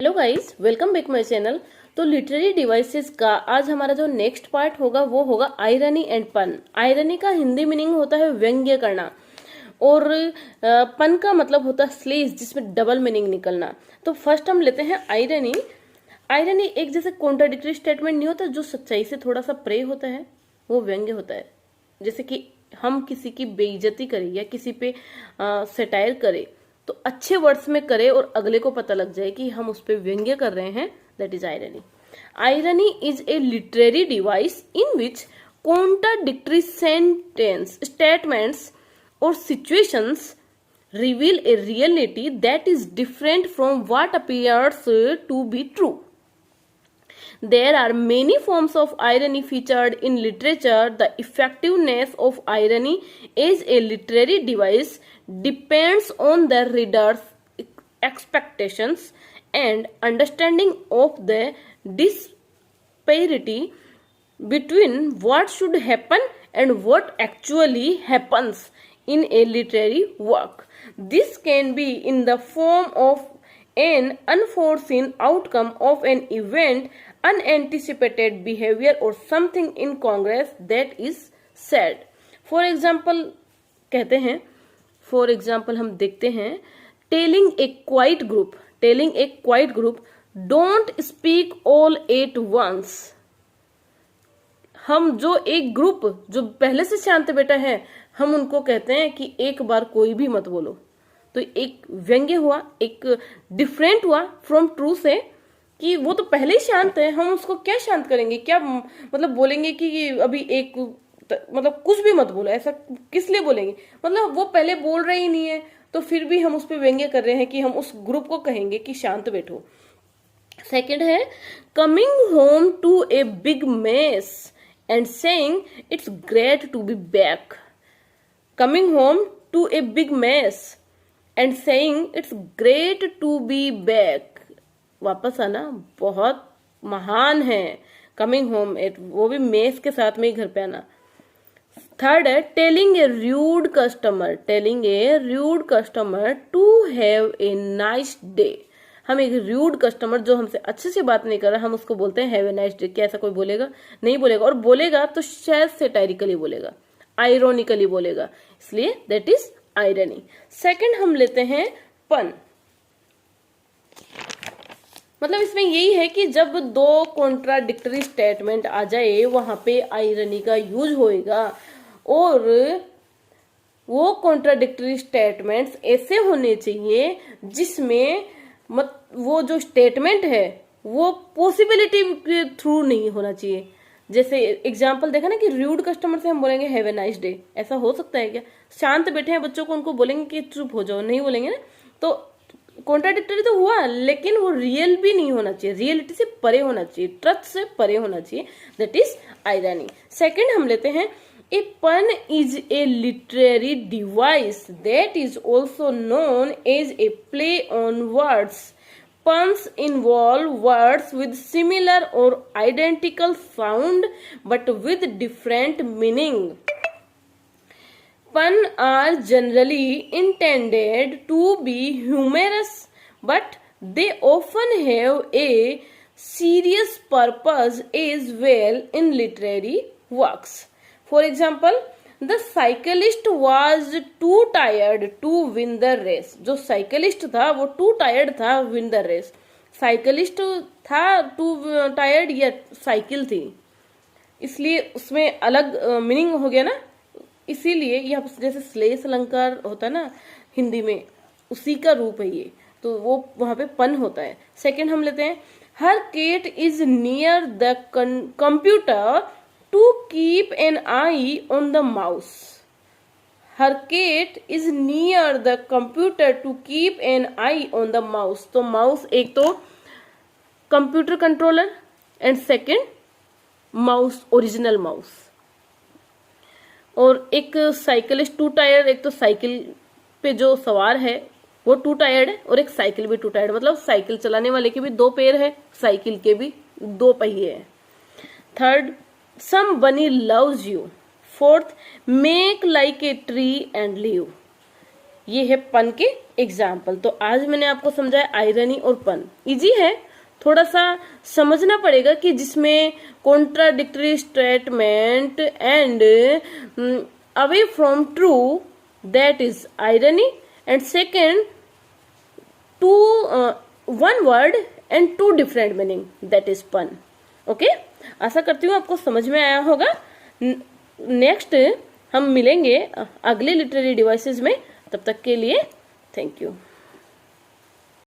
Hello guys, welcome back my channel. तो literary devices का आज हमारा जो नेक्स्ट पार्ट होगा वो होगा आयरनी एंड पन। आयरनी का हिंदी मीनिंग होता है व्यंग्य करना और पन का मतलब होता है स्लेज, जिसमें डबल मीनिंग निकलना। तो फर्स्ट हम लेते हैं आयरनी। आयरनी एक जैसे कॉन्ट्राडिक्टरी स्टेटमेंट नहीं होता, जो सच्चाई से थोड़ा सा प्रे होता है, वो व्यंग्य होता है। जैसे कि हम किसी की बेइज्जती करें या किसी पे सेटायर करें तो अच्छे वर्ड्स में करे और अगले को पता लग जाए कि हम उस पर व्यंग्य कर रहे हैं, that is irony. Irony is a literary device in which contradictory sentence statements और situations reveal a reality that is different from what appears to be true. There are many forms of irony featured in literature. The effectiveness of irony as a literary device depends on the reader's expectations and understanding of the disparity between what should happen and what actually happens in a literary work. This can be in the form of an unforeseen outcome of an event, unanticipated behavior, or something incongruous that is said. For example, कहते हैं, for example हम देखते हैं, telling a quiet group, don't speak all at once. हम जो एक group जो पहले से शांत बैठा है, हम उनको कहते हैं कि एक बार कोई भी मत बोलो। तो एक व्यंग्य हुआ, एक डिफरेंट हुआ फ्रॉम ट्रू से, कि वो तो पहले ही शांत है, हम उसको क्या शांत करेंगे, क्या मतलब बोलेंगे कि अभी एक मतलब कुछ भी मत बोलो, ऐसा किस लिए बोलेंगे? मतलब वो पहले बोल रहे ही नहीं है, तो फिर भी हम उस पर व्यंग्य कर रहे हैं कि हम उस ग्रुप को कहेंगे कि शांत बैठो। सेकेंड है coming home to a big mess and saying it's great to be back. Coming home to a big mess and saying it's great to be back. वापस आना बहुत महान है। Coming home, वो भी मेस के साथ में ही घर पे आना। थर्ड है telling a rude customer to have a nice day. हम एक रूड कस्टमर जो हमसे अच्छे से बात नहीं कर रहा, हम उसको बोलते हैं हैव ए नाइस डे। क्या ऐसा कोई बोलेगा? नहीं बोलेगा, और बोलेगा तो शायद सेटायरिकली बोलेगा, आयरोनिकली बोलेगा, इसलिए दैट इज आयरनी। सेकंड हम लेते हैं पन। मतलब इसमें यही है कि जब दो कॉन्ट्राडिक्टरी स्टेटमेंट आ जाए वहां पे आयरनी का यूज होएगा, और वो कॉन्ट्राडिक्टरी स्टेटमेंट्स ऐसे होने चाहिए जिसमें वो जो स्टेटमेंट है वो पॉसिबिलिटी के थ्रू नहीं होना चाहिए। जैसे एग्जांपल देखा ना कि रूड कस्टमर से हम बोलेंगे हैव ए नाइस डे, ऐसा हो सकता है क्या? शांत बैठे हैं बच्चों को उनको बोलेंगे कि चुप हो जाओ, नहीं बोलेंगे ना, तो कॉन्ट्राडिक्टरी तो हुआ, लेकिन वो रियल भी नहीं होना चाहिए, रियलिटी से परे होना चाहिए, ट्रस्ट से परे होना चाहिए, दैट इज आयरनी। सेकेंड हम लेते हैं A pun is a literary device that is also known as a play on words. Puns involve words with similar or identical sound but with different meaning. Puns are generally intended to be humorous, but they often have a serious purpose as well in literary works. For example, the cyclist was too tired to win the race. जो cyclist था वो too tired था win the race. Cyclist था too tired या cycle थी, इसलिए उसमें अलग मीनिंग हो गया ना। इसीलिए यह जैसे श्लेष अलंकार होता है ना हिंदी में, उसी का रूप है ये, तो वो वहां पे पन होता है। सेकंड हम लेते हैं here Kate is near the computer to keep an eye on the mouse. Her cat is near the computer to keep an eye on the mouse. तो माउस एक तो computer controller and second mouse original mouse. और एक cyclist to tired, एक तो cycle पे जो सवार है वो टू टायर्ड है और एक साइकिल भी टू टायर्ड, मतलब साइकिल चलाने वाले के भी दो पैर है, साइकिल के भी दो पहिए हैं। Third some bunny loves you. Fourth, make like a tree and live. ये है पन के एग्जाम्पल। तो आज मैंने आपको समझाया आयरनी और पन। इजी है, थोड़ा सा समझना पड़ेगा कि जिसमें contradictory statement and away from true, that is irony, and second to one word and two different meaning, that is pun. Okay, आशा करती हूँ आपको समझ में आया होगा। नेक्स्ट हम मिलेंगे अगले लिटरेरी डिवाइसेस में, तब तक के लिए थैंक यू।